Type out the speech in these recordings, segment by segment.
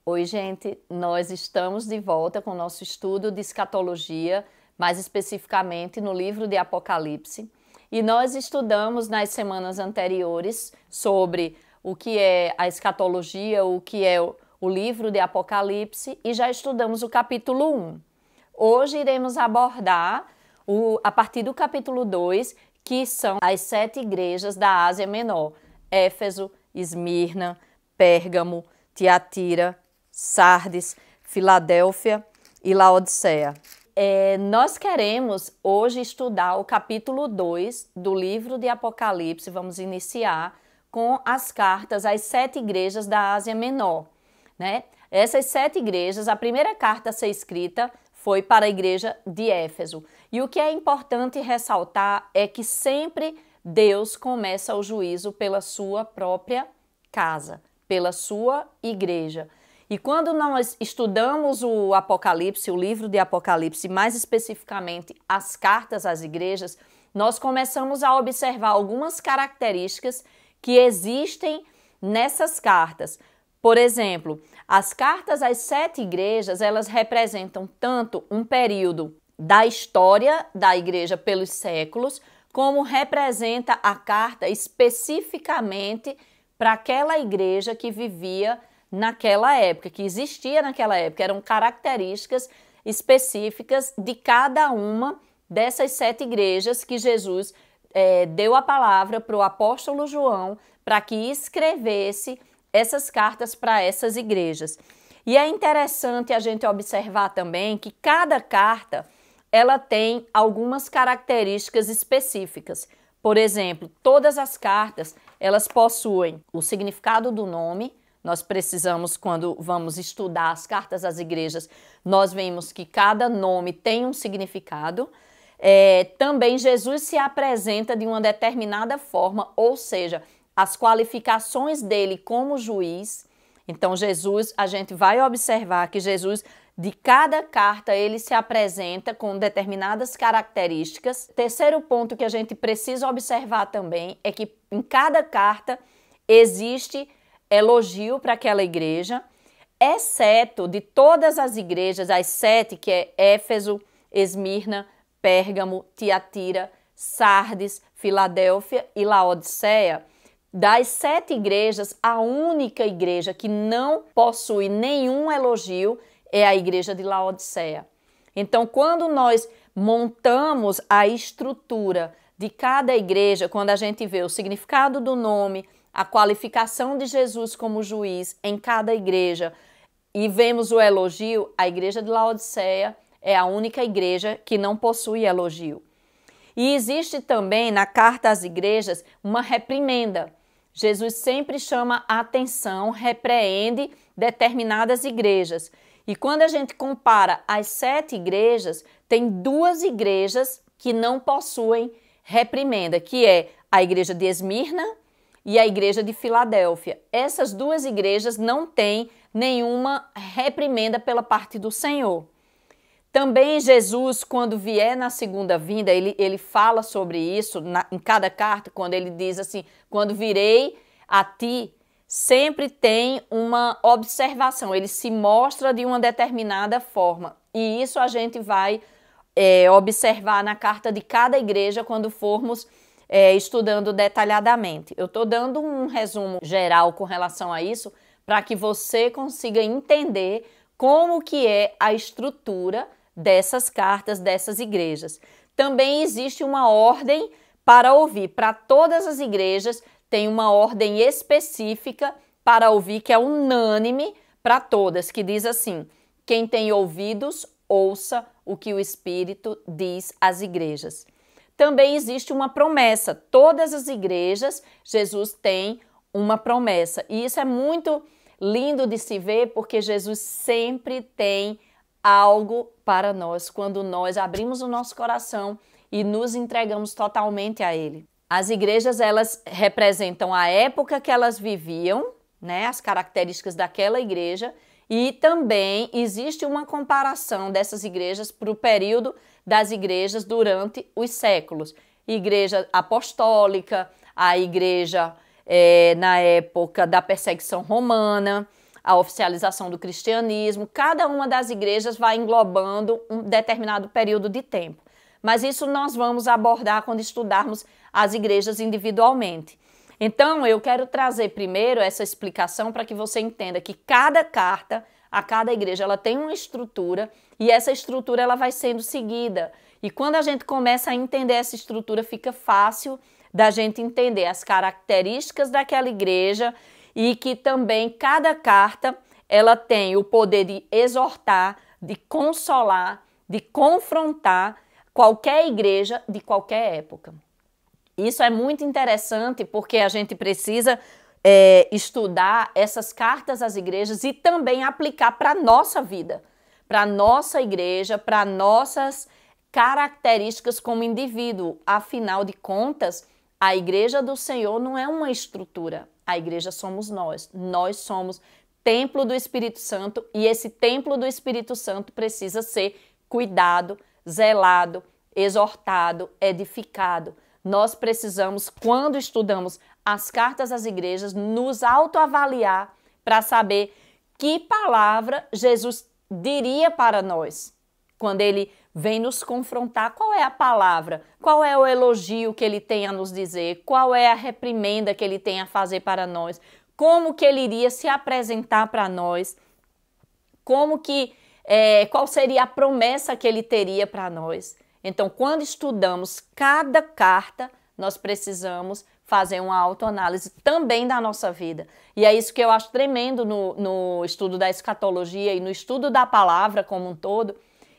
Oi, gente, nós estamos de volta com o nosso estudo de escatologia, mais especificamente no livro de Apocalipse. E nós estudamos nas semanas anteriores sobre o que é a escatologia, o que é o livro de Apocalipse, e já estudamos o capítulo 1. Hoje iremos abordar, a partir do capítulo 2, que são as 7 igrejas da Ásia Menor: Éfeso, Esmirna, Pérgamo, Tiatira, Sardes, Filadélfia e Laodiceia. Nós queremos hoje estudar o capítulo 2 do livro de Apocalipse. Vamos iniciar com as cartas às 7 igrejas da Ásia Menor, né? Essas 7 igrejas, a primeira carta a ser escrita foi para a igreja de Éfeso. E o que é importante ressaltar é que sempre Deus começa o juízo pela sua própria casa, pela sua igreja. E quando nós estudamos o Apocalipse, o livro de Apocalipse, mais especificamente as cartas às igrejas, nós começamos a observar algumas características que existem nessas cartas. Por exemplo, as cartas às 7 igrejas, elas representam tanto um período da história da igreja pelos séculos, como representa a carta especificamente para aquela igreja que vivia naquela época, que existia naquela época. Eram características específicas de cada uma dessas 7 igrejas que Jesus deu a palavra para o apóstolo João para que escrevesse essas cartas para essas igrejas. E é interessante a gente observar também que cada carta ela tem algumas características específicas. Por exemplo, todas as cartas elas possuem o significado do nome. Nós precisamos, quando vamos estudar as cartas às igrejas, nós vemos que cada nome tem um significado. Também Jesus se apresenta de uma determinada forma, ou seja, as qualificações dele como juiz. Então, Jesus, a gente vai observar que Jesus, de cada carta, ele se apresenta com determinadas características. Terceiro ponto que a gente precisa observar também é que em cada carta existe elogio para aquela igreja, exceto de todas as igrejas, as 7, que é Éfeso, Esmirna, Pérgamo, Tiatira, Sardes, Filadélfia e Laodiceia. Das 7 igrejas, a única igreja que não possui nenhum elogio é a igreja de Laodiceia. Então, quando nós montamos a estrutura de cada igreja, quando a gente vê o significado do nome, a qualificação de Jesus como juiz em cada igreja e vemos o elogio, a igreja de Laodiceia é a única igreja que não possui elogio. E existe também na carta às igrejas uma reprimenda. Jesus sempre chama a atenção, repreende determinadas igrejas. E quando a gente compara as 7 igrejas, tem 2 igrejas que não possuem reprimenda, que é a igreja de Esmirna e a igreja de Filadélfia. Essas 2 igrejas não têm nenhuma reprimenda pela parte do Senhor. Também Jesus, quando vier na segunda vinda, ele fala sobre isso em cada carta, quando ele diz assim, quando virei a ti, sempre tem uma observação, ele se mostra de uma determinada forma. E isso a gente vai observar na carta de cada igreja quando formos estudando detalhadamente. Eu estou dando um resumo geral com relação a isso para que você consiga entender como que é a estrutura dessas cartas, dessas igrejas. Também existe uma ordem para ouvir. Para todas as igrejas tem uma ordem específica para ouvir que é unânime para todas, que diz assim: quem tem ouvidos, ouça o que o Espírito diz às igrejas. Também existe uma promessa. Todas as igrejas, Jesus tem uma promessa. E isso é muito lindo de se ver, porque Jesus sempre tem algo para nós quando nós abrimos o nosso coração e nos entregamos totalmente a Ele. As igrejas, elas representam a época que elas viviam, né, as características daquela igreja, e também existe uma comparação dessas igrejas para o período das igrejas durante os séculos. Igreja apostólica, a igreja na época da perseguição romana, a oficialização do cristianismo. Cada uma das igrejas vai englobando um determinado período de tempo. Mas isso nós vamos abordar quando estudarmos as igrejas individualmente. Então, eu quero trazer primeiro essa explicação para que você entenda que cada carta, a cada igreja, ela tem uma estrutura e essa estrutura ela vai sendo seguida. E quando a gente começa a entender essa estrutura, fica fácil da gente entender as características daquela igreja e que também cada carta ela tem o poder de exortar, de consolar, de confrontar qualquer igreja de qualquer época. Isso é muito interessante porque a gente precisa estudar essas cartas às igrejas e também aplicar para a nossa vida, para a nossa igreja, para nossas características como indivíduo. Afinal de contas, a igreja do Senhor não é uma estrutura, a igreja somos nós. Nós somos templo do Espírito Santo e esse templo do Espírito Santo precisa ser cuidado, zelado, exortado, edificado. Nós precisamos, quando estudamos as cartas às igrejas, nos autoavaliar para saber que palavra Jesus diria para nós. Quando ele vem nos confrontar, qual é a palavra, qual é o elogio que ele tem a nos dizer, qual é a reprimenda que ele tem a fazer para nós, como que ele iria se apresentar para nós, qual seria a promessa que ele teria para nós. Então, quando estudamos cada carta, nós precisamos fazer uma autoanálise também da nossa vida. E é isso que eu acho tremendo no estudo da escatologia e no estudo da palavra como um todo,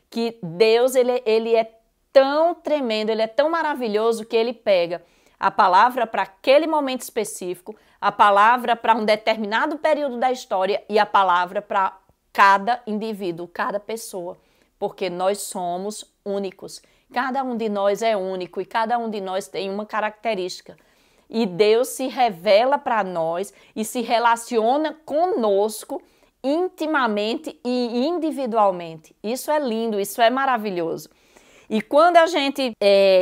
que Deus ele é tão tremendo, ele é tão maravilhoso que ele pega a palavra para aquele momento específico, a palavra para um determinado período da história e a palavra para cada indivíduo, cada pessoa, porque nós somos únicos. Cada um de nós é único e cada um de nós tem uma característica. E Deus se revela para nós e se relaciona conosco intimamente e individualmente. Isso é lindo, isso é maravilhoso. E quando a gente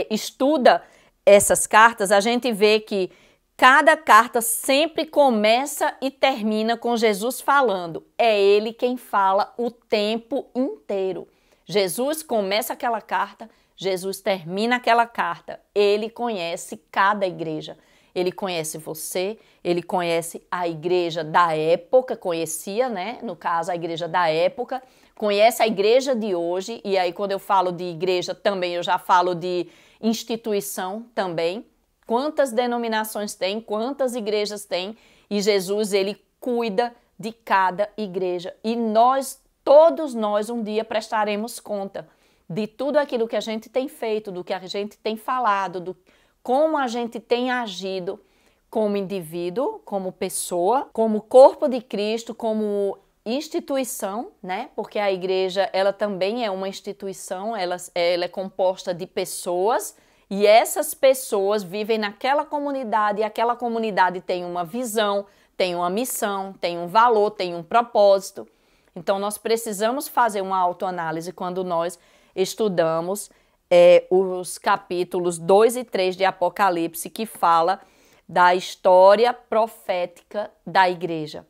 estuda essas cartas, a gente vê que cada carta sempre começa e termina com Jesus falando. É Ele quem fala o tempo inteiro. Jesus começa aquela carta, Jesus termina aquela carta. Ele conhece cada igreja. Ele conhece você, ele conhece a igreja da época, conhecia, né? No caso, a igreja da época, conhece a igreja de hoje, e aí quando eu falo de igreja também, eu já falo de instituição também. Quantas denominações tem, quantas igrejas tem, e Jesus, ele cuida de cada igreja. E nós, todos nós, um dia prestaremos conta de tudo aquilo que a gente tem feito, do que a gente tem falado, como a gente tem agido como indivíduo, como pessoa, como corpo de Cristo, como instituição, né? Porque a igreja, ela também é uma instituição, ela é composta de pessoas e essas pessoas vivem naquela comunidade e aquela comunidade tem uma visão, tem uma missão, tem um valor, tem um propósito. Então, nós precisamos fazer uma autoanálise quando nós estudamos os capítulos 2 e 3 de Apocalipse, que fala da história profética da igreja.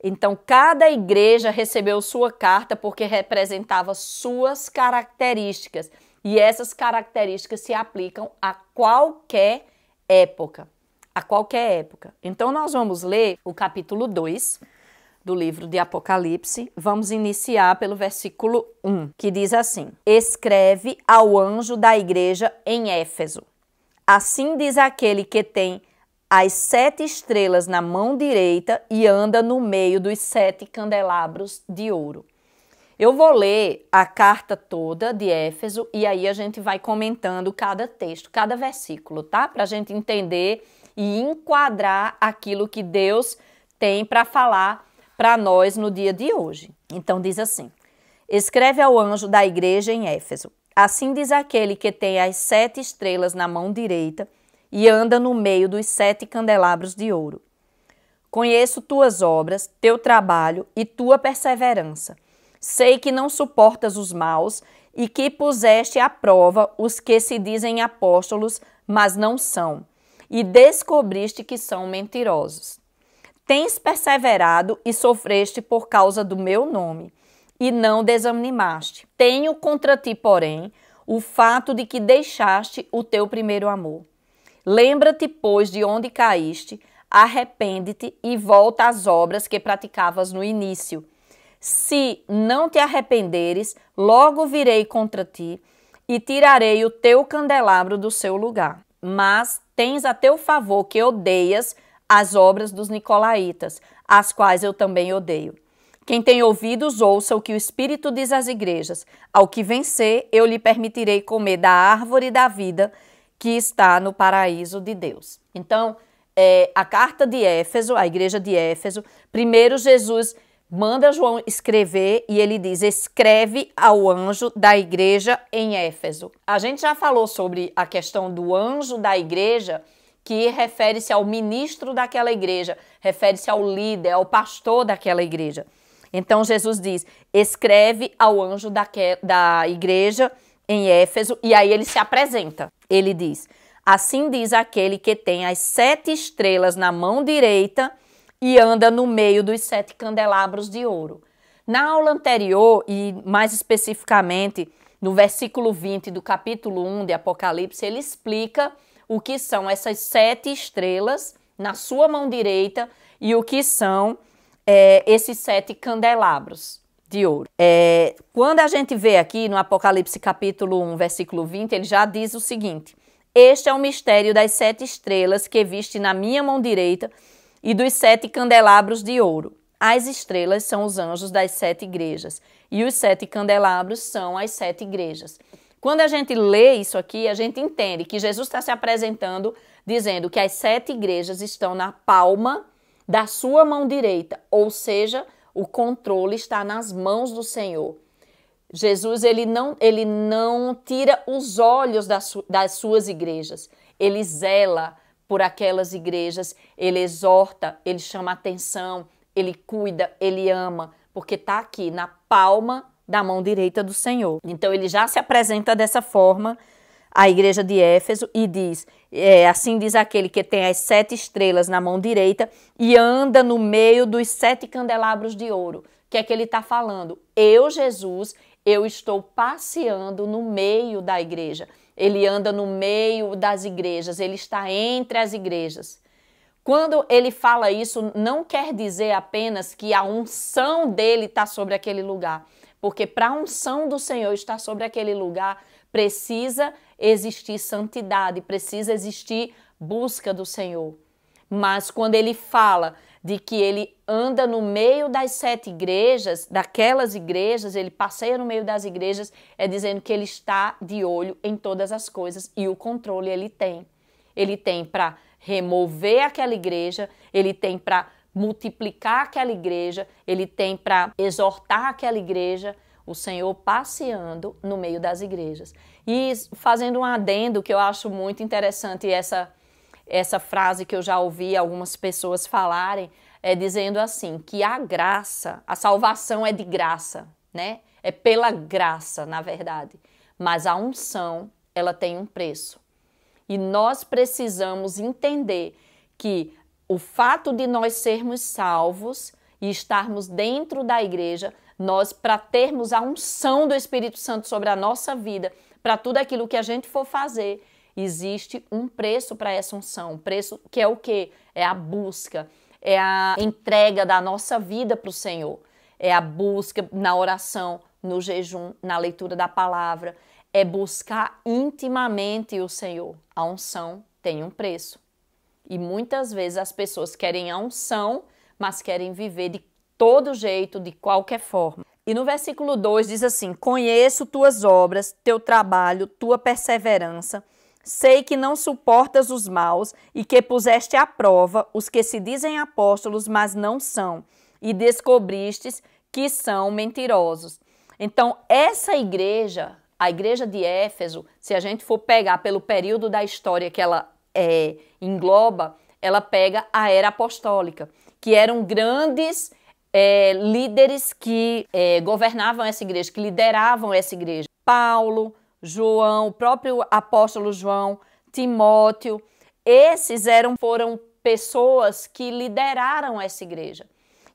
Então, cada igreja recebeu sua carta porque representava suas características. E essas características se aplicam a qualquer época. A qualquer época. Então, nós vamos ler o capítulo 2 do livro de Apocalipse. Vamos iniciar pelo versículo 1, que diz assim: Escreve ao anjo da igreja em Éfeso. Assim diz aquele que tem as 7 estrelas na mão direita e anda no meio dos 7 candelabros de ouro. Eu vou ler a carta toda de Éfeso e aí a gente vai comentando cada texto, cada versículo, tá? Para a gente entender e enquadrar aquilo que Deus tem para falar para nós no dia de hoje. Então diz assim: Escreve ao anjo da igreja em Éfeso. Assim diz aquele que tem as 7 estrelas na mão direita e anda no meio dos 7 candelabros de ouro. Conheço tuas obras, teu trabalho e tua perseverança. Sei que não suportas os maus e que puseste à prova os que se dizem apóstolos, mas não são, e descobriste que são mentirosos. tens perseverado e sofreste por causa do meu nome, e não desanimaste. Tenho contra ti, porém, o fato de que deixaste o teu primeiro amor. Lembra-te, pois, de onde caíste, arrepende-te e volta às obras que praticavas no início. Se não te arrependeres, logo virei contra ti e tirarei o teu candelabro do seu lugar. Mas tens a teu favor que odeias as obras dos nicolaítas, as quais eu também odeio. Quem tem ouvidos, ouça o que o Espírito diz às igrejas. Ao que vencer, eu lhe permitirei comer da árvore da vida que está no paraíso de Deus. Então, a carta de Éfeso, a igreja de Éfeso, primeiro Jesus manda João escrever e ele diz, escreve ao anjo da igreja em Éfeso. A gente já falou sobre a questão do anjo da igreja, que refere-se ao ministro daquela igreja, refere-se ao líder, ao pastor daquela igreja. Então Jesus diz, escreve ao anjo da igreja em Éfeso, e aí ele se apresenta. Ele diz, assim diz aquele que tem as 7 estrelas na mão direita e anda no meio dos 7 candelabros de ouro. Na aula anterior, e mais especificamente no versículo 20 do capítulo 1 de Apocalipse, ele explica o que são essas 7 estrelas na sua mão direita e o que são esses 7 candelabros de ouro. Quando a gente vê aqui no Apocalipse capítulo 1, versículo 20, ele já diz o seguinte, este é o mistério das 7 estrelas que viste na minha mão direita e dos 7 candelabros de ouro. As estrelas são os anjos das 7 igrejas e os 7 candelabros são as 7 igrejas. Quando a gente lê isso aqui, a gente entende que Jesus está se apresentando dizendo que as 7 igrejas estão na palma da sua mão direita, ou seja, o controle está nas mãos do Senhor. Jesus ele não tira os olhos das suas igrejas, ele zela por aquelas igrejas, ele exorta, ele chama atenção, ele cuida, ele ama, porque está aqui na palma da mão direita do Senhor. Então ele já se apresenta dessa forma à igreja de Éfeso e diz, assim diz aquele que tem as 7 estrelas na mão direita e anda no meio dos 7 candelabros de ouro. O que é que ele está falando? Eu, Jesus, eu estou passeando no meio da igreja. Ele anda no meio das igrejas, ele está entre as igrejas. Quando ele fala isso, não quer dizer apenas que a unção dele está sobre aquele lugar. Porque para a unção do Senhor estar sobre aquele lugar, precisa existir santidade, precisa existir busca do Senhor. Mas quando ele fala de que ele anda no meio das 7 igrejas, daquelas igrejas, ele passeia no meio das igrejas, é dizendo que ele está de olho em todas as coisas e o controle ele tem. Ele tem para remover aquela igreja, ele tem para multiplicar aquela igreja, ele tem para exortar aquela igreja, o Senhor passeando no meio das igrejas. E fazendo um adendo que eu acho muito interessante, essa frase que eu já ouvi algumas pessoas falarem, dizendo assim, que a graça, a salvação é de graça, né? É pela graça, na verdade. Mas a unção, ela tem um preço. E nós precisamos entender que o fato de nós sermos salvos e estarmos dentro da igreja, nós, para termos a unção do Espírito Santo sobre a nossa vida, para tudo aquilo que a gente for fazer, existe um preço para essa unção. Um preço que é o quê? É a busca, é a entrega da nossa vida para o Senhor. É a busca na oração, no jejum, na leitura da palavra. É buscar intimamente o Senhor. A unção tem um preço. E muitas vezes as pessoas querem a unção, mas querem viver de todo jeito, de qualquer forma. E no versículo 2 diz assim, conheço tuas obras, teu trabalho, tua perseverança, sei que não suportas os maus e que puseste à prova os que se dizem apóstolos, mas não são, e descobristes que são mentirosos. Então, essa igreja, a igreja de Éfeso, se a gente for pegar pelo período da história que ela engloba, ela pega a era apostólica, que eram grandes líderes que governavam essa igreja, que lideravam essa igreja. Paulo, João, o próprio apóstolo João, Timóteo, esses foram pessoas que lideraram essa igreja.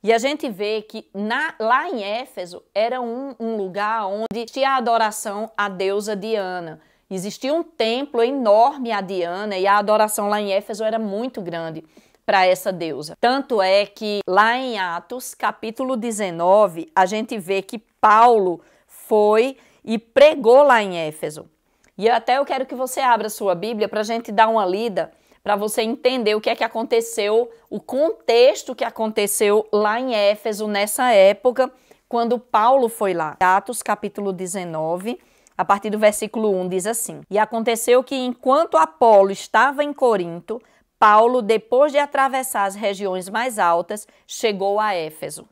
E a gente vê que lá em Éfeso era um lugar onde tinha a adoração à deusa Diana. Existia um templo enorme a Diana e a adoração lá em Éfeso era muito grande para essa deusa. Tanto é que lá em Atos, capítulo 19, a gente vê que Paulo foi e pregou lá em Éfeso. E eu quero que você abra sua Bíblia para a gente dar uma lida, para você entender o que é que aconteceu, o contexto que aconteceu lá em Éfeso nessa época, quando Paulo foi lá. Atos capítulo 19, a partir do versículo 1, diz assim: E aconteceu que enquanto Apolo estava em Corinto, Paulo, depois de atravessar as regiões mais altas, chegou a Éfeso.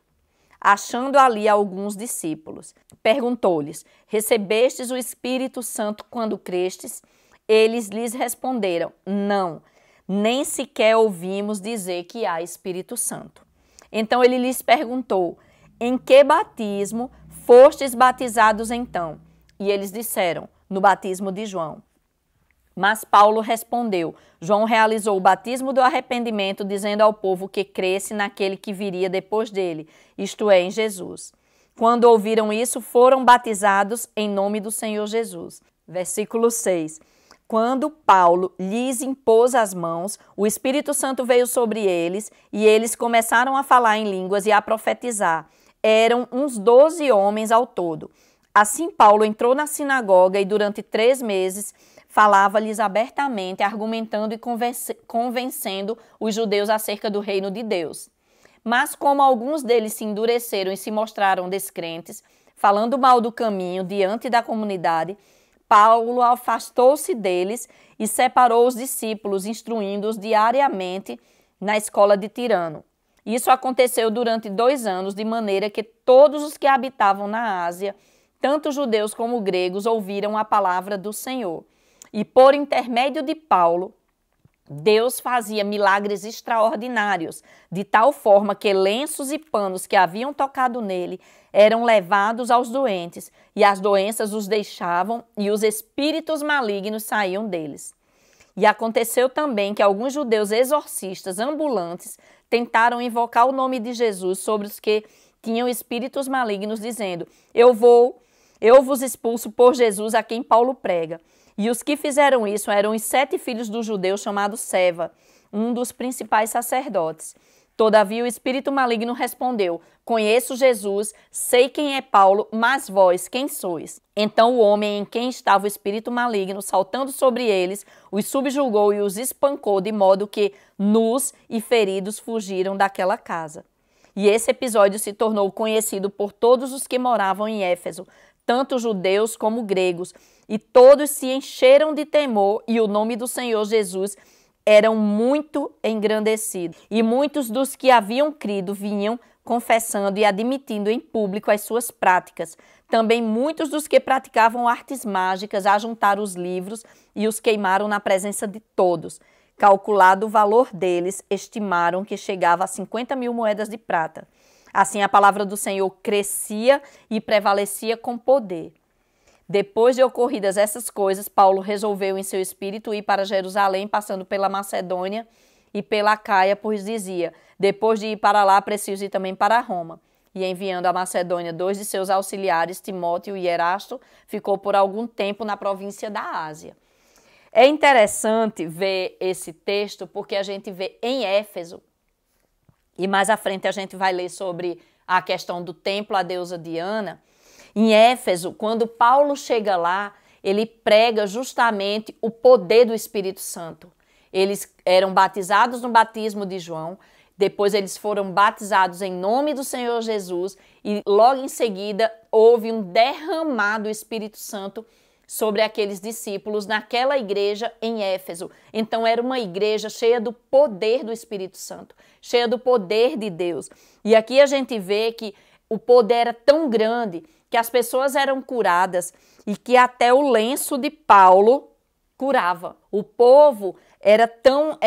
Achando ali alguns discípulos, perguntou-lhes: Recebestes o Espírito Santo quando crestes? Eles lhes responderam: Não, nem sequer ouvimos dizer que há Espírito Santo. Então ele lhes perguntou: Em que batismo fostes batizados então? E eles disseram: No batismo de João. Mas Paulo respondeu: João realizou o batismo do arrependimento, dizendo ao povo que cresce naquele que viria depois dele, isto é, em Jesus. Quando ouviram isso, foram batizados em nome do Senhor Jesus. Versículo 6. Quando Paulo lhes impôs as mãos, o Espírito Santo veio sobre eles e eles começaram a falar em línguas e a profetizar. Eram uns 12 homens ao todo. Assim Paulo entrou na sinagoga e durante 3 meses falava-lhes abertamente, argumentando e convencendo os judeus acerca do reino de Deus. Mas como alguns deles se endureceram e se mostraram descrentes, falando mal do caminho diante da comunidade, Paulo afastou-se deles e separou os discípulos, instruindo-os diariamente na escola de Tirano. Isso aconteceu durante 2 anos, de maneira que todos os que habitavam na Ásia, tanto judeus como gregos, ouviram a palavra do Senhor. E por intermédio de Paulo, Deus fazia milagres extraordinários, de tal forma que lenços e panos que haviam tocado nele eram levados aos doentes, e as doenças os deixavam, e os espíritos malignos saíam deles. E aconteceu também que alguns judeus exorcistas ambulantes tentaram invocar o nome de Jesus sobre os que tinham espíritos malignos, dizendo: Eu vos expulso por Jesus a quem Paulo prega. E os que fizeram isso eram os 7 filhos do judeu chamado Seva, um dos principais sacerdotes. Todavia o espírito maligno respondeu: Conheço Jesus, sei quem é Paulo, mas vós quem sois? Então o homem em quem estava o espírito maligno, saltando sobre eles, os subjugou e os espancou, de modo que nus e feridos fugiram daquela casa. E esse episódio se tornou conhecido por todos os que moravam em Éfeso, tanto judeus como gregos, e todos se encheram de temor, e o nome do Senhor Jesus era muito engrandecido. E muitos dos que haviam crido vinham confessando e admitindo em público as suas práticas. Também muitos dos que praticavam artes mágicas ajuntaram os livros e os queimaram na presença de todos. Calculado o valor deles, estimaram que chegava a 50.000 moedas de prata. Assim a palavra do Senhor crescia e prevalecia com poder. Depois de ocorridas essas coisas, Paulo resolveu em seu espírito ir para Jerusalém, passando pela Macedônia e pela Acaia, pois dizia: depois de ir para lá, preciso ir também para Roma. E enviando a Macedônia 2 de seus auxiliares, Timóteo e Erasto, ficou por algum tempo na província da Ásia. É interessante ver esse texto porque a gente vê em Éfeso, e mais à frente a gente vai ler sobre a questão do templo à deusa Diana. Em Éfeso, quando Paulo chega lá, ele prega justamente o poder do Espírito Santo. Eles eram batizados no batismo de João, depois eles foram batizados em nome do Senhor Jesus e logo em seguida houve um derramar do Espírito Santo sobre aqueles discípulos naquela igreja em Éfeso. Então era uma igreja cheia do poder do Espírito Santo, cheia do poder de Deus. E aqui a gente vê que o poder era tão grande que as pessoas eram curadas e que até o lenço de Paulo curava. O povo era tão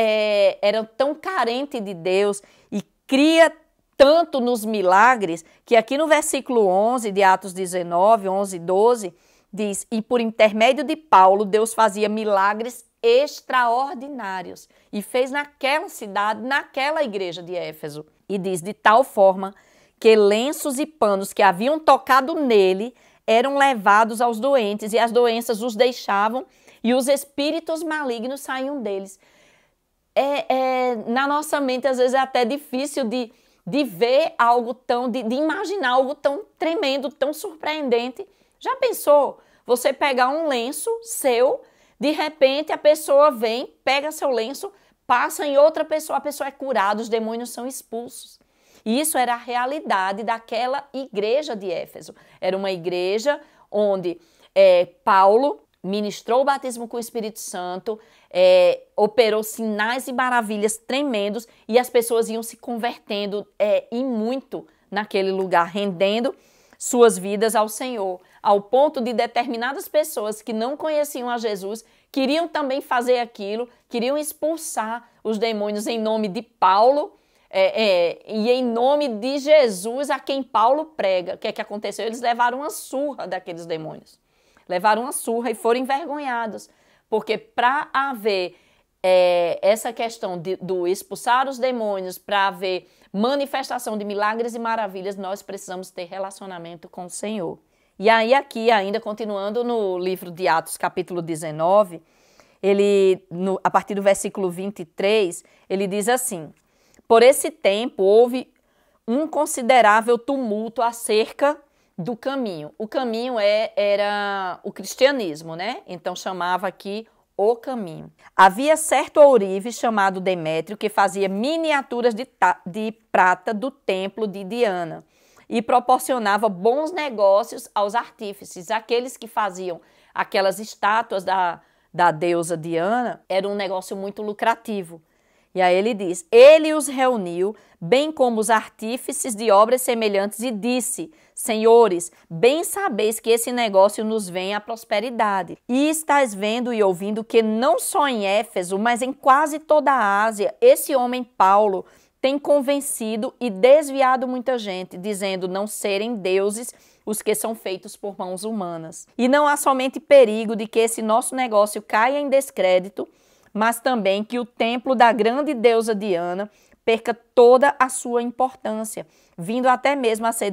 carente de Deus e cria tanto nos milagres que aqui no versículo 11 de Atos 19, 11 e 12, diz: E por intermédio de Paulo, Deus fazia milagres extraordinários e fez naquela cidade, naquela igreja de Éfeso. E diz, de tal forma que lenços e panos que haviam tocado nele eram levados aos doentes e as doenças os deixavam e os espíritos malignos saíam deles. Na nossa mente, às vezes, é até difícil de ver algo tão, de imaginar algo tão tremendo, tão surpreendente. Já pensou? Você pegar um lenço seu, de repente a pessoa vem, pega seu lenço, passa em outra pessoa, a pessoa é curada, os demônios são expulsos. E isso era a realidade daquela igreja de Éfeso. Era uma igreja onde Paulo ministrou o batismo com o Espírito Santo, operou sinais e maravilhas tremendos e as pessoas iam se convertendo e muito naquele lugar, rendendo suas vidas ao Senhor, ao ponto de determinadas pessoas que não conheciam a Jesus queriam também fazer aquilo, queriam expulsar os demônios em nome de Paulo e em nome de Jesus a quem Paulo prega. O que é que aconteceu? Eles levaram uma surra daqueles demônios. Levaram uma surra e foram envergonhados, porque para haver essa questão do expulsar os demônios, para haver manifestação de milagres e maravilhas, nós precisamos ter relacionamento com o Senhor. E aí aqui, ainda continuando no livro de Atos, capítulo 19, a partir do versículo 23, ele diz assim: por esse tempo houve um considerável tumulto acerca do caminho. O caminho era o cristianismo, né? Então chamava aqui o caminho. Havia certo ourive chamado Demétrio que fazia miniaturas de prata do templo de Diana e proporcionava bons negócios aos artífices. Aqueles que faziam aquelas estátuas da deusa Diana era um negócio muito lucrativo. E aí ele diz, ele os reuniu, bem como os artífices de obras semelhantes, e disse, senhores, bem sabeis que esse negócio nos vem à prosperidade. E estáis vendo e ouvindo que não só em Éfeso, mas em quase toda a Ásia, esse homem Paulo tem convencido e desviado muita gente, dizendo não serem deuses os que são feitos por mãos humanas. E não há somente perigo de que esse nosso negócio caia em descrédito, mas também que o templo da grande deusa Diana perca toda a sua importância, vindo até mesmo a ser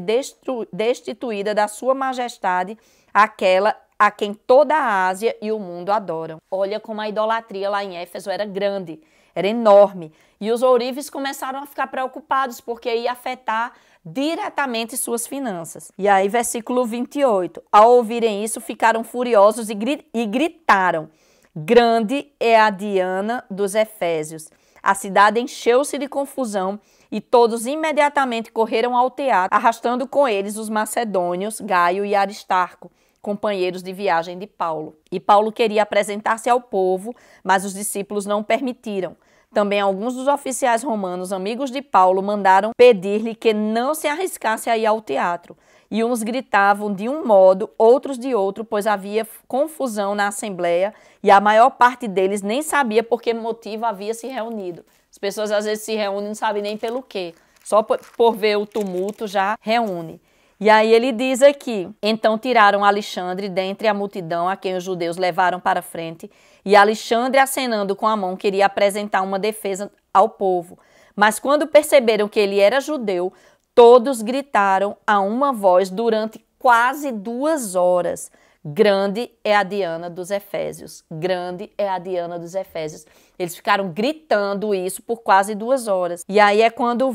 destituída da sua majestade, aquela a quem toda a Ásia e o mundo adoram. Olha como a idolatria lá em Éfeso era grande, era enorme. E os ourives começaram a ficar preocupados, porque ia afetar diretamente suas finanças. E aí, versículo 28, ao ouvirem isso, ficaram furiosos e gritaram, grande é a Diana dos Efésios. A cidade encheu-se de confusão e todos imediatamente correram ao teatro, arrastando com eles os macedônios, Gaio e Aristarco, companheiros de viagem de Paulo. E Paulo queria apresentar-se ao povo, mas os discípulos não permitiram. Também alguns dos oficiais romanos, amigos de Paulo, mandaram pedir-lhe que não se arriscasse a ir ao teatro. E uns gritavam de um modo, outros de outro, pois havia confusão na assembleia e a maior parte deles nem sabia por que motivo havia se reunido. As pessoas às vezes se reúnem e não sabem nem pelo quê. Só por ver o tumulto já reúne. E aí ele diz aqui, então tiraram Alexandre dentre a multidão a quem os judeus levaram para frente, e Alexandre, acenando com a mão, queria apresentar uma defesa ao povo. Mas quando perceberam que ele era judeu, todos gritaram a uma voz durante quase 2 horas. Grande é a Diana dos Efésios. Grande é a Diana dos Efésios. Eles ficaram gritando isso por quase 2 horas. E aí é quando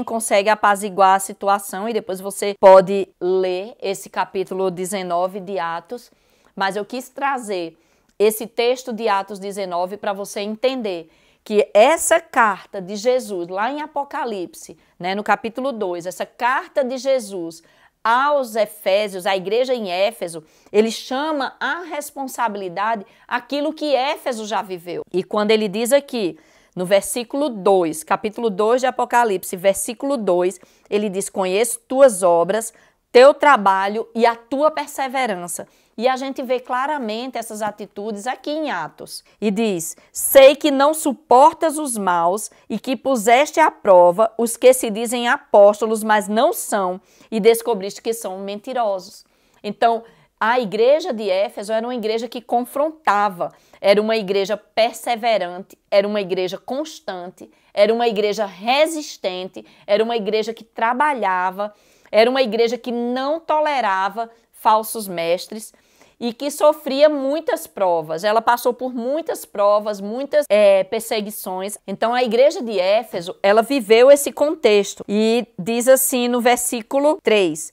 consegue apaziguar a situação, e depois você pode ler esse capítulo 19 de Atos. Mas eu quis trazer esse texto de Atos 19 para você entender que essa carta de Jesus, lá em Apocalipse, né, no capítulo 2, essa carta de Jesus aos Efésios, à igreja em Éfeso, ele chama a responsabilidade aquilo que Éfeso já viveu. E quando ele diz aqui, no versículo 2, capítulo 2 de Apocalipse, versículo 2, ele diz, conheço tuas obras, teu trabalho e a tua perseverança. E a gente vê claramente essas atitudes aqui em Atos. E diz, sei que não suportas os maus e que puseste à prova os que se dizem apóstolos, mas não são, e descobriste que são mentirosos. Então, A igreja de Éfeso era uma igreja que confrontava, era uma igreja perseverante, era uma igreja constante, era uma igreja resistente, era uma igreja que trabalhava, era uma igreja que não tolerava falsos mestres e que sofria muitas provas. Ela passou por muitas provas, muitas perseguições. Então a igreja de Éfeso, ela viveu esse contexto e diz assim no versículo 3: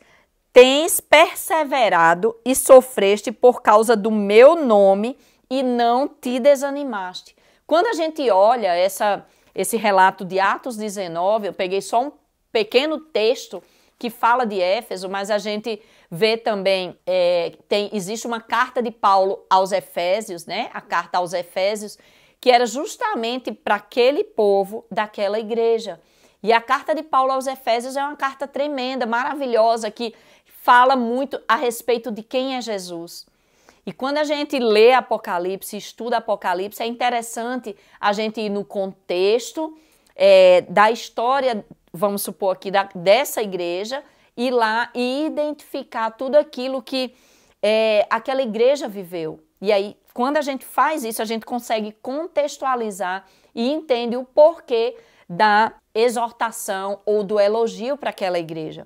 tens perseverado e sofreste por causa do meu nome e não te desanimaste. Quando a gente olha esse relato de Atos 19, eu peguei só um pequeno texto que fala de Éfeso, mas a gente vê também, existe uma carta de Paulo aos Efésios, né? A carta aos Efésios, que era justamente para aquele povo daquela igreja. E a carta de Paulo aos Efésios é uma carta tremenda, maravilhosa, que fala muito a respeito de quem é Jesus. E quando a gente lê Apocalipse, estuda Apocalipse, é interessante a gente ir no contexto da história, vamos supor aqui, dessa igreja, ir lá e identificar tudo aquilo que aquela igreja viveu. E aí, quando a gente faz isso, a gente consegue contextualizar e entende o porquê da exortação ou do elogio para aquela igreja.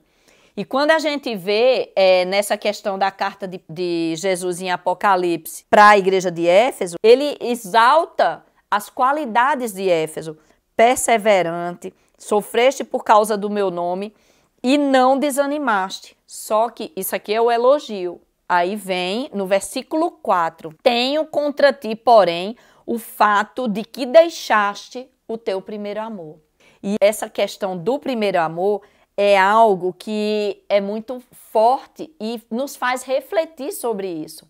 E quando a gente vê nessa questão da carta de Jesus em Apocalipse para a igreja de Éfeso, ele exalta as qualidades de Éfeso: perseverante, sofreste por causa do meu nome e não desanimaste. Só que isso aqui é o elogio. Aí vem no versículo 4: tenho contra ti, porém, o fato de que deixaste o teu primeiro amor. E essa questão do primeiro amor é algo que é muito forte e nos faz refletir sobre isso.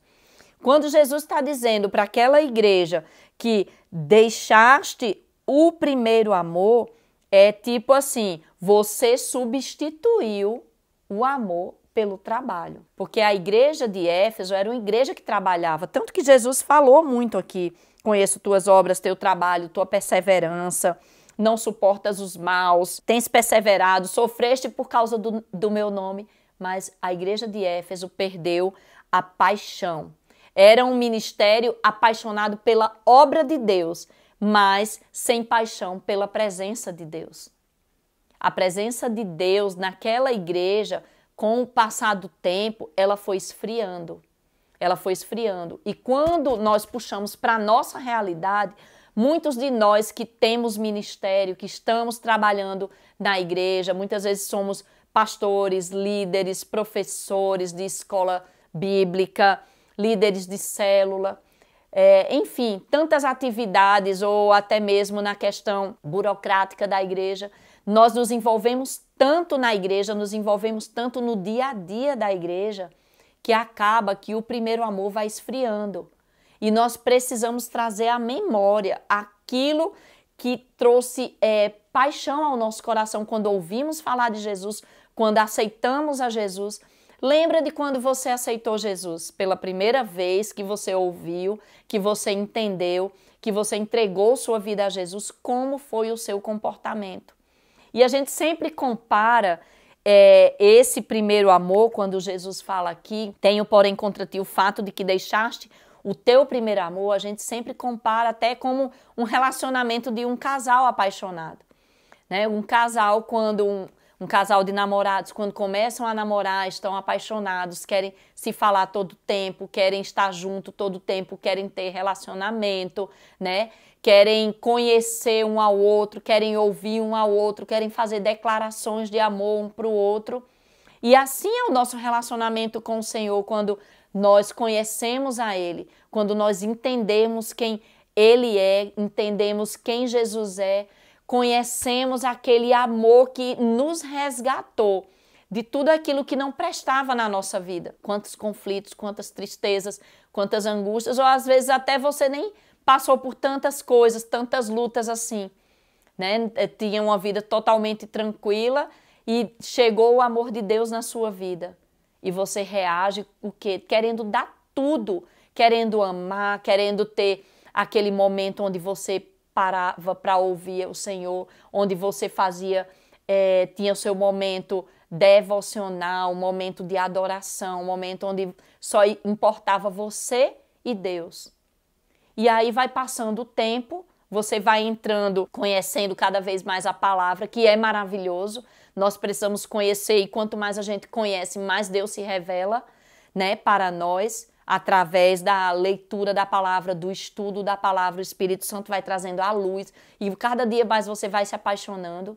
Quando Jesus está dizendo para aquela igreja que deixaste o primeiro amor, é tipo assim, você substituiu o amor pelo trabalho. Porque a igreja de Éfeso era uma igreja que trabalhava, tanto que Jesus falou muito aqui: conheço tuas obras, teu trabalho, tua perseverança, não suportas os maus, tens perseverado, sofreste por causa do meu nome. Mas a igreja de Éfeso perdeu a paixão. Era um ministério apaixonado pela obra de Deus, mas sem paixão pela presença de Deus. A presença de Deus naquela igreja, com o passar do tempo, ela foi esfriando. Ela foi esfriando. E quando nós puxamos para a nossa realidade, muitos de nós que temos ministério, que estamos trabalhando na igreja, muitas vezes somos pastores, líderes, professores de escola bíblica, líderes de célula, enfim, tantas atividades, ou até mesmo na questão burocrática da igreja. Nós nos envolvemos tanto na igreja, nos envolvemos tanto no dia a dia da igreja, que acaba que o primeiro amor vai esfriando. E nós precisamos trazer à memória aquilo que trouxe paixão ao nosso coração quando ouvimos falar de Jesus, quando aceitamos a Jesus. Lembra de quando você aceitou Jesus pela primeira vez, que você ouviu, que você entendeu, que você entregou sua vida a Jesus, como foi o seu comportamento? E a gente sempre compara esse primeiro amor, quando Jesus fala aqui, tenho porém contra ti o fato de que deixaste o teu primeiro amor, a gente sempre compara até como um relacionamento de um casal apaixonado, né? Um casal, quando um casal de namorados, quando começam a namorar, estão apaixonados, querem se falar todo tempo, querem estar junto todo tempo, querem ter relacionamento, né? Querem conhecer um ao outro, querem ouvir um ao outro, querem fazer declarações de amor um para o outro. E assim é o nosso relacionamento com o Senhor, quando nós conhecemos a Ele, quando nós entendemos quem Ele é, entendemos quem Jesus é, conhecemos aquele amor que nos resgatou de tudo aquilo que não prestava na nossa vida. Quantos conflitos, quantas tristezas, quantas angústias, ou às vezes até você nem passou por tantas coisas, tantas lutas assim, né? Tinha uma vida totalmente tranquila e chegou o amor de Deus na sua vida. E você reage o quê? Querendo dar tudo, querendo amar, querendo ter aquele momento onde você parava para ouvir o Senhor, onde você tinha o seu momento devocional, um momento de adoração, um momento onde só importava você e Deus. E aí vai passando o tempo, você vai entrando, conhecendo cada vez mais a palavra, que é maravilhoso. Nós precisamos conhecer e quanto mais a gente conhece, mais Deus se revela, né, para nós, através da leitura da palavra, do estudo da palavra. O Espírito Santo vai trazendo a luz e cada dia mais você vai se apaixonando.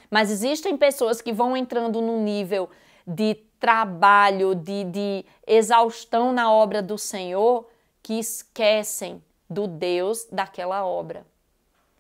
Mas existem pessoas que vão entrando num nível de trabalho, de exaustão na obra do Senhor, que esquecem do Deus daquela obra.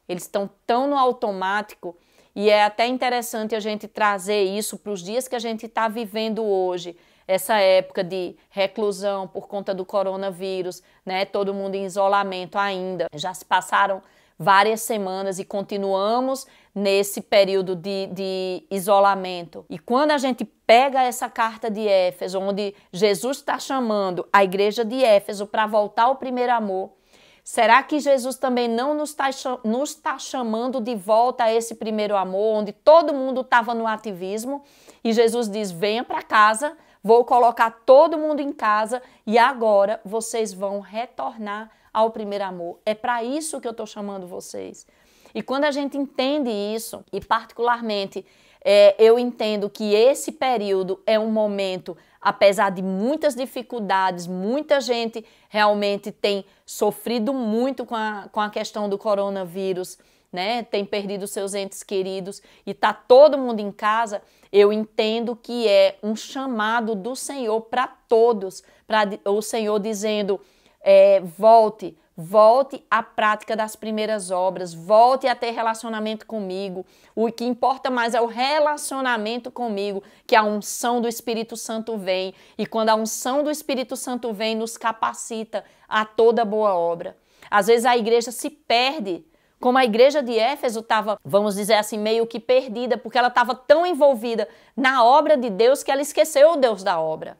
Eles estão tão no automático e é até interessante a gente trazer isso para os dias que a gente está vivendo hoje, essa época de reclusão por conta do coronavírus, né? Todo mundo em isolamento ainda. Já se passaram várias semanas e continuamos nesse período de isolamento. E quando a gente pega essa carta de Éfeso, onde Jesus está chamando a igreja de Éfeso para voltar ao primeiro amor, será que Jesus também não nos está chamando de volta a esse primeiro amor, onde todo mundo estava no ativismo e Jesus diz, venha para casa, vou colocar todo mundo em casa e agora vocês vão retornar ao primeiro amor. É para isso que eu estou chamando vocês. E quando a gente entende isso, e particularmente eu entendo que esse período é um momento, apesar de muitas dificuldades, muita gente realmente tem sofrido muito com a questão do coronavírus, né? Tem perdido seus entes queridos e está todo mundo em casa, eu entendo que é um chamado do Senhor para todos, para o Senhor dizendo, volte à prática das primeiras obras, volte a ter relacionamento comigo. O que importa mais é o relacionamento comigo, que a unção do Espírito Santo vem. E quando a unção do Espírito Santo vem, nos capacita a toda boa obra. Às vezes a igreja se perde, como a igreja de Éfeso estava, vamos dizer assim, meio que perdida, porque ela estava tão envolvida na obra de Deus que ela esqueceu o Deus da obra.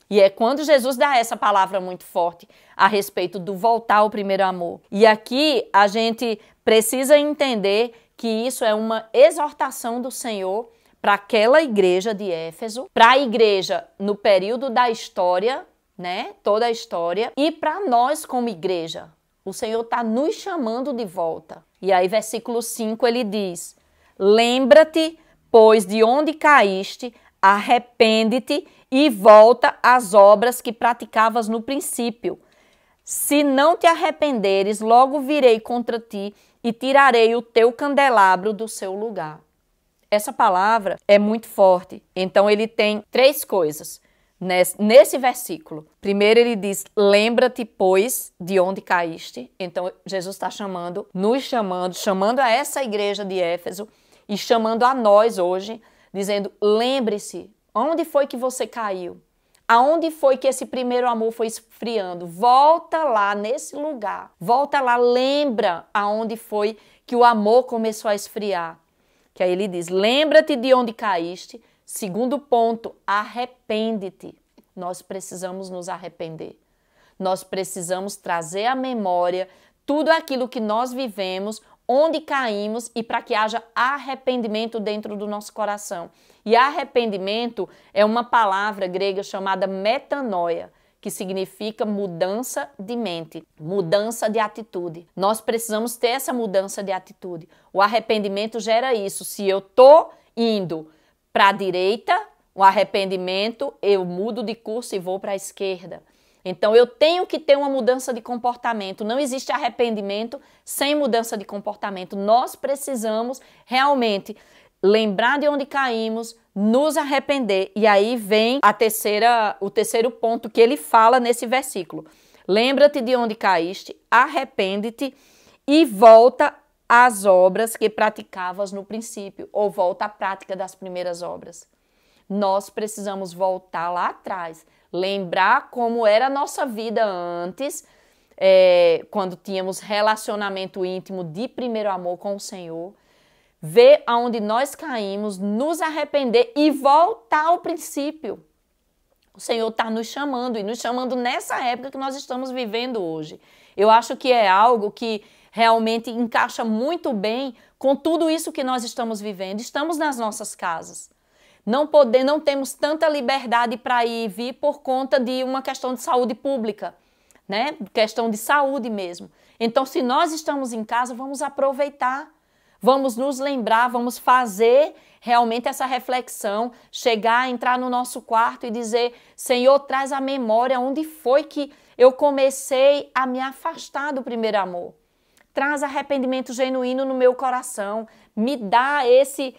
E é quando Jesus dá essa palavra muito forte a respeito do voltar ao primeiro amor. E aqui a gente precisa entender que isso é uma exortação do Senhor para aquela igreja de Éfeso, para a igreja no período da história, né? Toda a história, e para nós como igreja. O Senhor está nos chamando de volta. E aí, versículo 5, ele diz, lembra-te, pois, de onde caíste, arrepende-te e volta às obras que praticavas no princípio. Se não te arrependeres, logo virei contra ti e tirarei o teu candelabro do seu lugar. Essa palavra é muito forte. Então ele tem três coisas nesse versículo. Primeiro ele diz, lembra-te, pois, de onde caíste. Então Jesus está nos chamando a essa igreja de Éfeso e chamando a nós hoje, dizendo, lembre-se, onde foi que você caiu? Aonde foi que esse primeiro amor foi esfriando? Volta lá nesse lugar. Volta lá, lembra aonde foi que o amor começou a esfriar. Que aí ele diz, lembra-te de onde caíste. Segundo ponto, arrepende-te. Nós precisamos nos arrepender. Nós precisamos trazer à memória tudo aquilo que nós vivemos, onde caímos e para que haja arrependimento dentro do nosso coração. E arrependimento é uma palavra grega chamada metanoia, que significa mudança de mente, mudança de atitude. Nós precisamos ter essa mudança de atitude. O arrependimento gera isso. Se eu estou indo para a direita, o arrependimento, eu mudo de curso e vou para a esquerda. Então, eu tenho que ter uma mudança de comportamento. Não existe arrependimento sem mudança de comportamento. Nós precisamos realmente lembrar de onde caímos, nos arrepender. E aí vem o terceiro ponto que ele fala nesse versículo. Lembra-te de onde caíste, arrepende-te e volta às obras que praticavas no princípio, ou volta à prática das primeiras obras. Nós precisamos voltar lá atrás, lembrar como era a nossa vida antes, quando tínhamos relacionamento íntimo de primeiro amor com o Senhor, ver aonde nós caímos, nos arrepender e voltar ao princípio. O Senhor está nos chamando, e nos chamando nessa época que nós estamos vivendo hoje. Eu acho que é algo que realmente encaixa muito bem com tudo isso que nós estamos vivendo. Estamos nas nossas casas. não temos tanta liberdade para ir e vir por conta de uma questão de saúde pública, né? Questão de saúde mesmo. Então, se nós estamos em casa, vamos aproveitar, vamos nos lembrar, vamos fazer realmente essa reflexão, chegar, entrar no nosso quarto e dizer, Senhor, traz à memória onde foi que eu comecei a me afastar do primeiro amor. Traz arrependimento genuíno no meu coração, me dá esse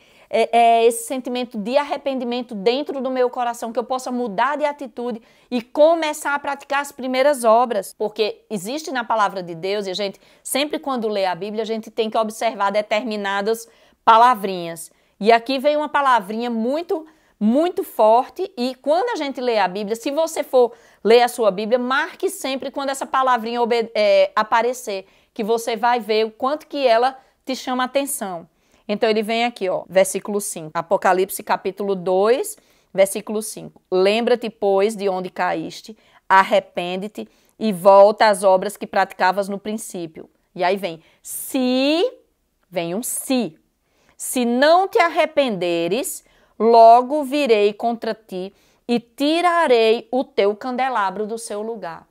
sentimento de arrependimento dentro do meu coração, que eu possa mudar de atitude e começar a praticar as primeiras obras. Porque existe na palavra de Deus, e a gente, sempre quando lê a Bíblia, a gente tem que observar determinadas palavrinhas. E aqui vem uma palavrinha muito, muito forte, e quando a gente lê a Bíblia, se você for ler a sua Bíblia, marque sempre quando essa palavrinha aparecer, que você vai ver o quanto que ela te chama a atenção. Então ele vem aqui, ó, versículo 5, Apocalipse capítulo 2, versículo 5. Lembra-te, pois, de onde caíste, arrepende-te e volta às obras que praticavas no princípio. E aí vem um se. Se não te arrependeres, logo virei contra ti e tirarei o teu candelabro do seu lugar.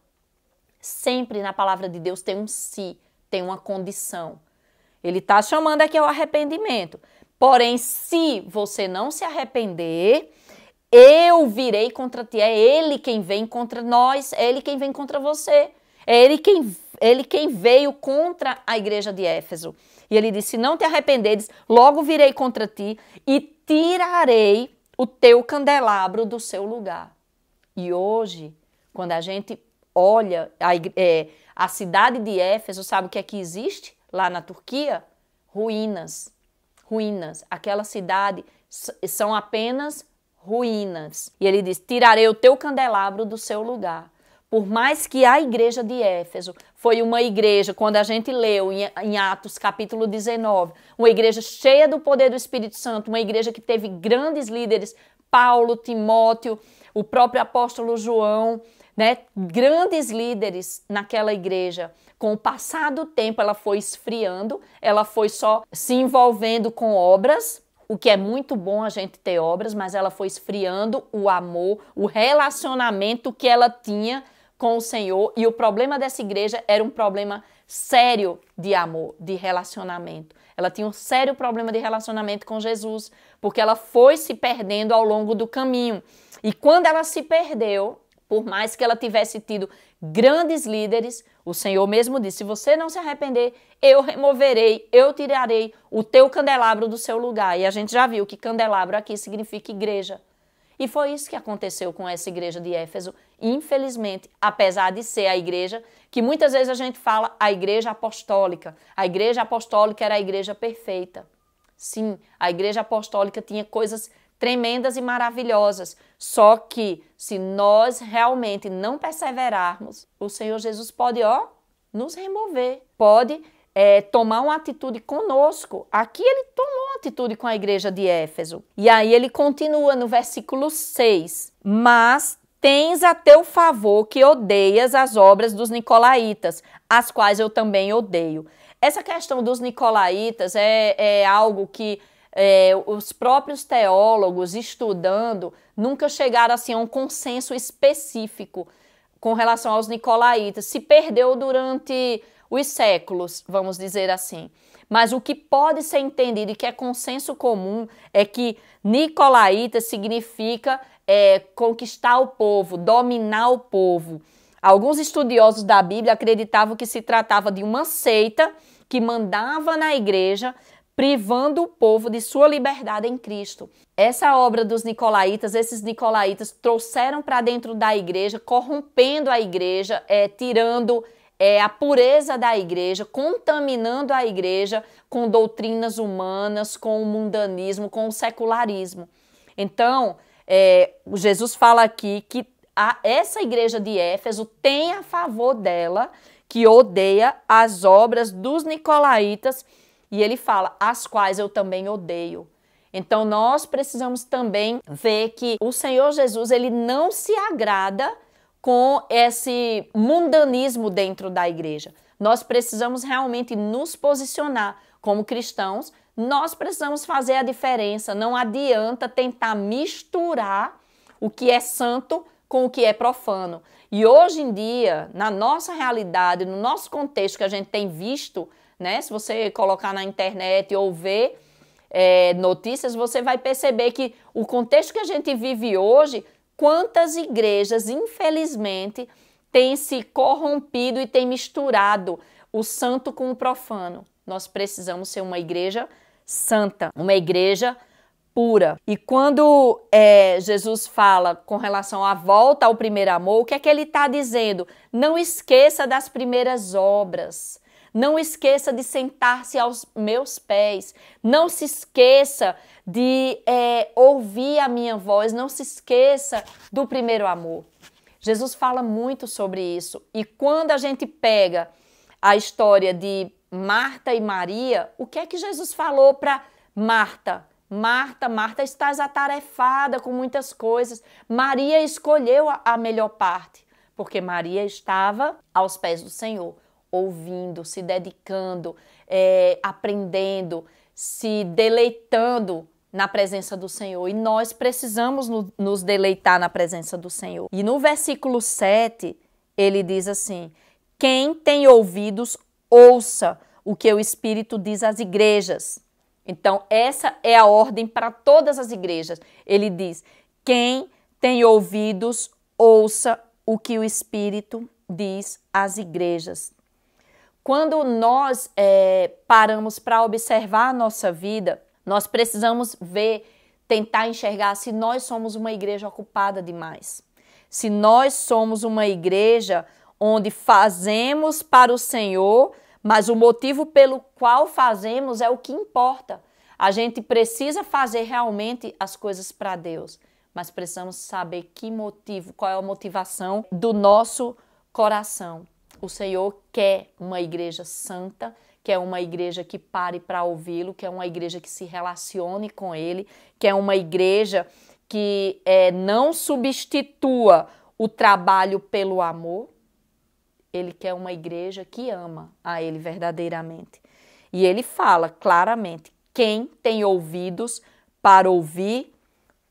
Sempre na palavra de Deus tem um se, tem uma condição. Ele está chamando aqui ao arrependimento. Porém, se você não se arrepender, eu virei contra ti. É ele quem vem contra nós, é ele quem vem contra você. É ele quem veio contra a igreja de Éfeso. E ele disse, se não te arrependeres, logo virei contra ti e tirarei o teu candelabro do seu lugar. E hoje, quando a gente olha a cidade de Éfeso, sabe o que é que existe lá na Turquia? Ruínas. Ruínas. Aquela cidade são apenas ruínas. E ele diz, tirarei o teu candelabro do seu lugar. Por mais que a igreja de Éfeso foi uma igreja, quando a gente leu em Atos capítulo 19, uma igreja cheia do poder do Espírito Santo, uma igreja que teve grandes líderes, Paulo, Timóteo, o próprio apóstolo João, né? Grandes líderes naquela igreja. Com o passar do tempo, ela foi esfriando, ela foi só se envolvendo com obras, o que é muito bom a gente ter obras, mas ela foi esfriando o amor, o relacionamento que ela tinha com o Senhor. E o problema dessa igreja era um problema sério de amor, de relacionamento. Ela tinha um sério problema de relacionamento com Jesus, porque ela foi se perdendo ao longo do caminho. E quando ela se perdeu, por mais que ela tivesse tido grandes líderes, o Senhor mesmo disse, se você não se arrepender, eu removerei, eu tirarei o teu candelabro do seu lugar. E a gente já viu que candelabro aqui significa igreja. E foi isso que aconteceu com essa igreja de Éfeso, infelizmente, apesar de ser a igreja que muitas vezes a gente fala a igreja apostólica. A igreja apostólica era a igreja perfeita. Sim, a igreja apostólica tinha coisas tremendas e maravilhosas. Só que se nós realmente não perseverarmos, o Senhor Jesus pode, nos remover. Pode tomar uma atitude conosco. Aqui ele tomou uma atitude com a igreja de Éfeso. E aí ele continua no versículo 6. Mas tens a teu favor que odeias as obras dos nicolaítas, as quais eu também odeio. Essa questão dos nicolaítas é algo que os próprios teólogos estudando nunca chegaram assim, a um consenso específico com relação aos nicolaítas. Se perdeu durante os séculos, vamos dizer assim. Mas o que pode ser entendido e que é consenso comum é que nicolaíta significa conquistar o povo, dominar o povo. Alguns estudiosos da Bíblia acreditavam que se tratava de uma seita que mandava na igreja, privando o povo de sua liberdade em Cristo. Essa obra dos nicolaítas, esses nicolaítas trouxeram para dentro da igreja, corrompendo a igreja, tirando a pureza da igreja, contaminando a igreja com doutrinas humanas, com o mundanismo, com o secularismo. Então, Jesus fala aqui que essa igreja de Éfeso tem a favor dela, que odeia as obras dos nicolaítas, e ele fala, as quais eu também odeio. Então, nós precisamos também ver que o Senhor Jesus, ele não se agrada com esse mundanismo dentro da igreja. Nós precisamos realmente nos posicionar como cristãos Nós precisamos fazer a diferença. Não adianta tentar misturar o que é santo com o que é profano. E hoje em dia, na nossa realidade, no nosso contexto que a gente tem visto, né? Se você colocar na internet ou ver notícias, você vai perceber que o contexto que a gente vive hoje, quantas igrejas, infelizmente, têm se corrompido e têm misturado o santo com o profano. Nós precisamos ser uma igreja santa, uma igreja pura. E quando Jesus fala com relação à volta ao primeiro amor, o que é que ele está dizendo? Não esqueça das primeiras obras. Não esqueça de sentar-se aos meus pés. Não se esqueça de ouvir a minha voz. Não se esqueça do primeiro amor. Jesus fala muito sobre isso. E quando a gente pega a história de Marta e Maria, o que é que Jesus falou para Marta? Marta, estás atarefada com muitas coisas. Maria escolheu a melhor parte, porque Maria estava aos pés do Senhor, ouvindo, se dedicando, aprendendo, se deleitando na presença do Senhor. E nós precisamos nos deleitar na presença do Senhor. E no versículo 7, ele diz assim: quem tem ouvidos, ouça o que o Espírito diz às igrejas. Então, essa é a ordem para todas as igrejas. Ele diz: quem tem ouvidos, ouça o que o Espírito diz às igrejas. Quando nós paramos para observar a nossa vida, nós precisamos ver, tentar enxergar se nós somos uma igreja ocupada demais. Se nós somos uma igreja onde fazemos para o Senhor, mas o motivo pelo qual fazemos é o que importa. A gente precisa fazer realmente as coisas para Deus, mas precisamos saber que motivo, qual é a motivação do nosso coração. O Senhor quer uma igreja santa, quer uma igreja que pare para ouvi-lo, quer uma igreja que se relacione com Ele, quer uma igreja que não substitua o trabalho pelo amor. Ele quer uma igreja que ama a Ele verdadeiramente. E Ele fala claramente: quem tem ouvidos para ouvir,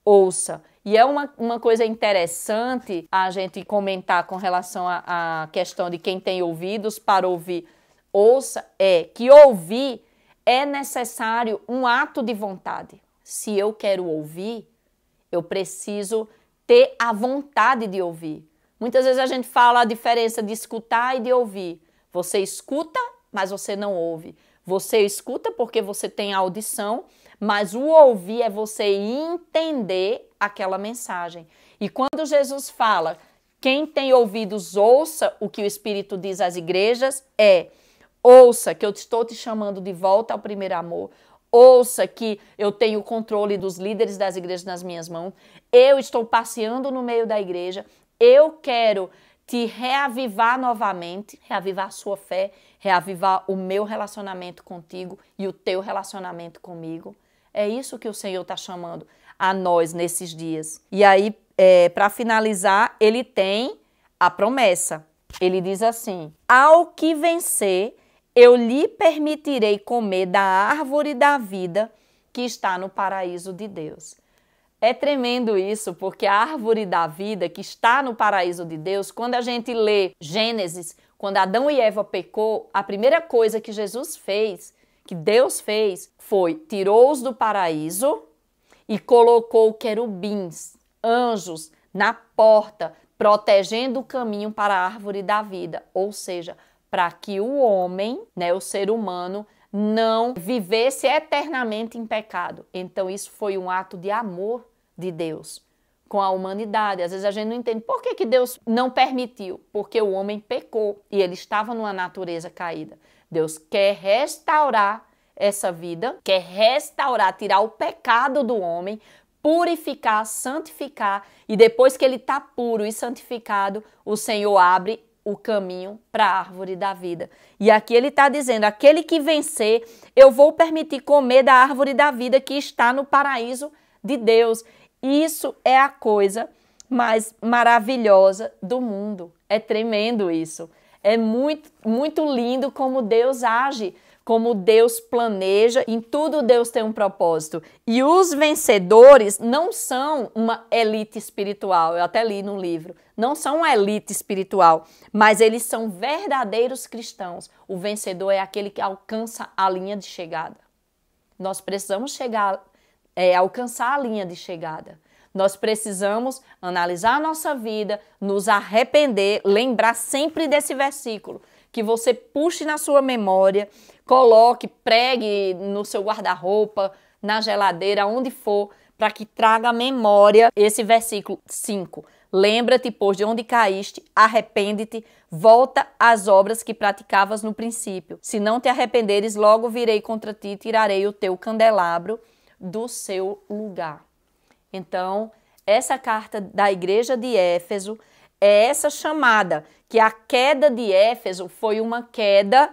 ouça. E é uma coisa interessante a gente comentar com relação à questão de quem tem ouvidos para ouvir, ouça, que ouvir é necessário um ato de vontade. Se eu quero ouvir, eu preciso ter a vontade de ouvir. Muitas vezes a gente fala a diferença de escutar e de ouvir. Você escuta, mas você não ouve. Você escuta porque você tem audição, mas o ouvir é você entender aquela mensagem. E quando Jesus fala, quem tem ouvidos, ouça o que o Espírito diz às igrejas, ouça que eu estou te chamando de volta ao primeiro amor. Ouça que eu tenho o controle dos líderes das igrejas nas minhas mãos. Eu estou passeando no meio da igreja. Eu quero te reavivar novamente, reavivar a sua fé, reavivar o meu relacionamento contigo e o teu relacionamento comigo. É isso que o Senhor está chamando a nós nesses dias. E aí, para finalizar, ele tem a promessa. Ele diz assim: ao que vencer, eu lhe permitirei comer da árvore da vida que está no paraíso de Deus. É tremendo isso, porque a árvore da vida que está no paraíso de Deus, quando a gente lê Gênesis, quando Adão e Eva pecou, a primeira coisa que Jesus fez, que Deus fez, foi tirou-os do paraíso e colocou querubins, anjos, na porta, protegendo o caminho para a árvore da vida. Ou seja, para que o homem, o ser humano, não vivesse eternamente em pecado. Então isso foi um ato de amor de Deus com a humanidade. Às vezes a gente não entende por que Deus não permitiu, porque o homem pecou e ele estava numa natureza caída. Deus quer restaurar essa vida, quer restaurar, tirar o pecado do homem, purificar, santificar, e depois que ele está puro e santificado, o Senhor abre o caminho para a árvore da vida. E aqui ele está dizendo: aquele que vencer, eu vou permitir comer da árvore da vida que está no paraíso de Deus. Isso é a coisa mais maravilhosa do mundo. É tremendo isso. É muito, muito lindo como Deus age como Deus planeja, em tudo Deus tem um propósito. E os vencedores não são uma elite espiritual, eu até li no livro, não são uma elite espiritual, mas eles são verdadeiros cristãos. O vencedor é aquele que alcança a linha de chegada. Nós precisamos alcançar a linha de chegada. Nós precisamos analisar a nossa vida, nos arrepender, lembrar sempre desse versículo, que você puxe na sua memória, coloque, pregue no seu guarda-roupa, na geladeira, onde for, para que traga à memória esse versículo 5. Lembra-te, pois, de onde caíste, arrepende-te, volta às obras que praticavas no princípio. Se não te arrependeres, logo virei contra ti e tirarei o teu candelabro do seu lugar. Então, essa carta da igreja de Éfeso é essa chamada, que a queda de Éfeso foi uma queda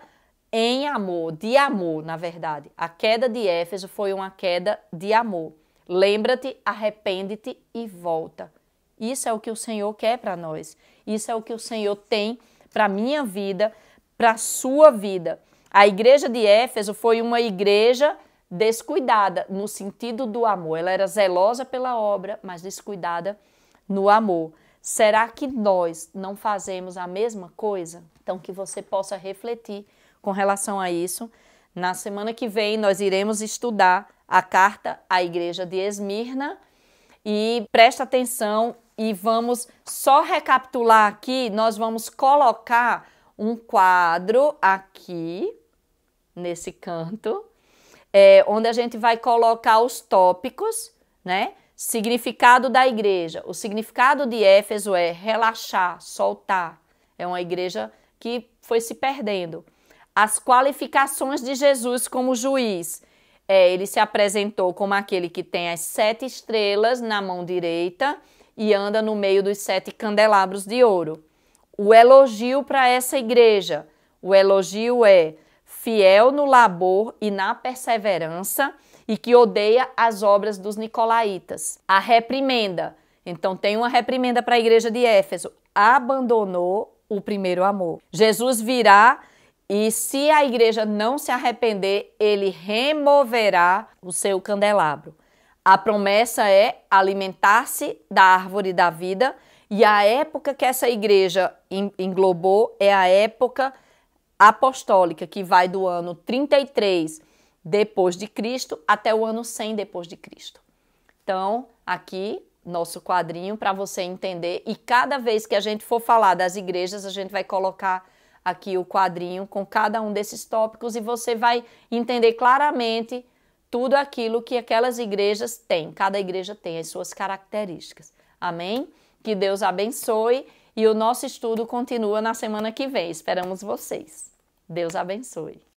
em amor, de amor, na verdade. A queda de Éfeso foi uma queda de amor. Lembra-te, arrepende-te e volta. Isso é o que o Senhor quer para nós. Isso é o que o Senhor tem para a minha vida, para a sua vida. A igreja de Éfeso foi uma igreja descuidada no sentido do amor. Ela era zelosa pela obra, mas descuidada no amor. Será que nós não fazemos a mesma coisa? Então, que você possa refletir com relação a isso. Na semana que vem, nós iremos estudar a carta à igreja de Esmirna. E presta atenção e vamos só recapitular aqui. Nós vamos colocar um quadro aqui, nesse canto, onde a gente vai colocar os tópicos, né? Significado da igreja. O significado de Éfeso é relaxar, soltar. É uma igreja que foi se perdendo. As qualificações de Jesus como juiz. Ele se apresentou como aquele que tem as 7 estrelas na mão direita e anda no meio dos 7 candelabros de ouro. O elogio para essa igreja. O elogio é fiel no labor e na perseverança e que odeia as obras dos nicolaítas. A reprimenda. Então tem uma reprimenda para a igreja de Éfeso. Abandonou o primeiro amor. Jesus virá e se a igreja não se arrepender, ele removerá o seu candelabro. A promessa é alimentar-se da árvore da vida e a época que essa igreja englobou é a época apostólica, que vai do ano 33 depois de Cristo até o ano 100 depois de Cristo. Então, aqui, nosso quadrinho para você entender. E cada vez que a gente for falar das igrejas, a gente vai colocar aqui o quadrinho com cada um desses tópicos e você vai entender claramente tudo aquilo que aquelas igrejas têm. Cada igreja tem as suas características. Amém? Que Deus abençoe e o nosso estudo continua na semana que vem. Esperamos vocês. Deus abençoe.